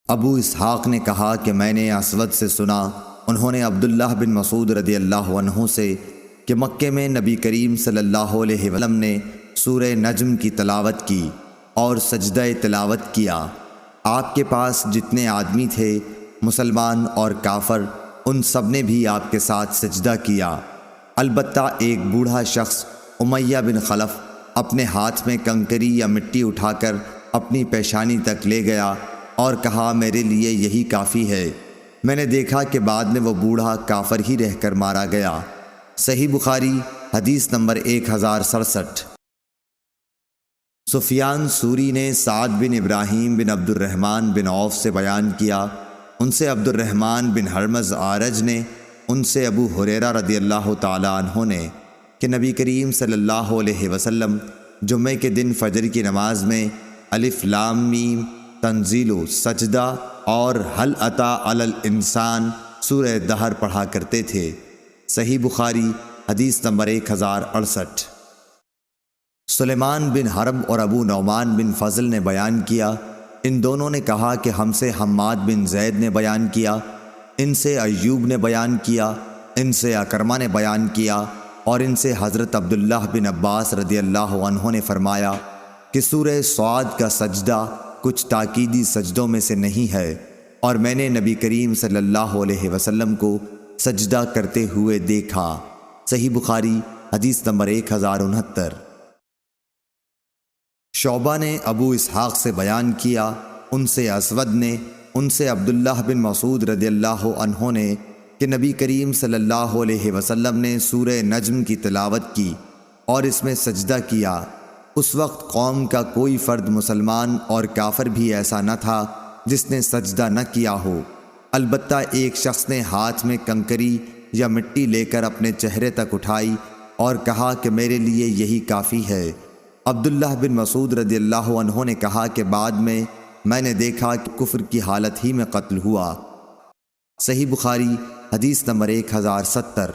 ابو اسحاق نے کہا کہ میں نے اسود سے سنا، انہوں نے عبداللہ بن مسعود رضی اللہ عنہ سے، کہ مکے میں نبی کریم صلی اللہ علیہ وسلم نے سورہ نجم کی تلاوت کی اور سجدہ تلاوت کیا۔ آپ کے پاس جتنے آدمی تھے، مسلمان اور کافر، ان سب نے بھی آپ کے ساتھ سجدہ کیا۔ البتہ ایک بوڑھا شخص امیہ بن خلف اپنے ہاتھ میں کنکری یا مٹی اٹھا کر اپنی پیشانی تک لے گیا اور کہا میرے لیے یہی کافی ہے۔ میں نے دیکھا کہ بعد میں وہ بوڑھا کافر ہی رہ کر مارا گیا۔ صحیح بخاری حدیث نمبر 1067۔ سفیان ثوری نے سعد بن ابراہیم بن عبد الرحمن بن عوف سے بیان کیا، ان سے عبد الرحمن بن ہرمز اعرج نے، ان سے ابو ہریرہ رضی اللہ تعالی عنہ نے، کہ نبی کریم صلی اللہ علیہ وسلم جمعے کے دن فجر کی نماز میں الف لام میم، تنزیل و سجدہ اور حل اتی علی الانسان سورہ دہر پڑھا کرتے تھے۔ صحیح بخاری حدیث نمبر 1068۔ سلیمان بن حرب اور ابو نعمان بن فضل نے بیان کیا، ان دونوں نے کہا کہ ہم سے حماد بن زید نے بیان کیا، ان سے ایوب نے بیان کیا، ان سے اکرمہ نے بیان کیا، اور ان سے حضرت عبداللہ بن عباس رضی اللہ عنہ نے فرمایا کہ سورہ صاد کا سجدہ کچھ تاکیدی سجدوں میں سے نہیں ہے، اور میں نے نبی کریم صلی اللہ علیہ وسلم کو سجدہ کرتے ہوئے دیکھا۔ صحیح بخاری حدیث نمبر 1069۔ شعبہ نے ابو اسحاق سے بیان کیا، ان سے اسود نے، ان سے عبداللہ بن مسعود رضی اللہ عنہ نے، کہ نبی کریم صلی اللہ علیہ وسلم نے سورہ نجم کی تلاوت کی اور اس میں سجدہ کیا۔ اس وقت قوم کا کوئی فرد مسلمان اور کافر بھی ایسا نہ تھا جس نے سجدہ نہ کیا ہو، البتہ ایک شخص نے ہاتھ میں کنکری یا مٹی لے کر اپنے چہرے تک اٹھائی اور کہا کہ میرے لیے یہی کافی ہے۔ عبداللہ بن مسعود رضی اللہ عنہ نے کہا کہ بعد میں نے دیکھا کہ کفر کی حالت ہی میں قتل ہوا۔ صحیح بخاری حدیث نمبر 1070۔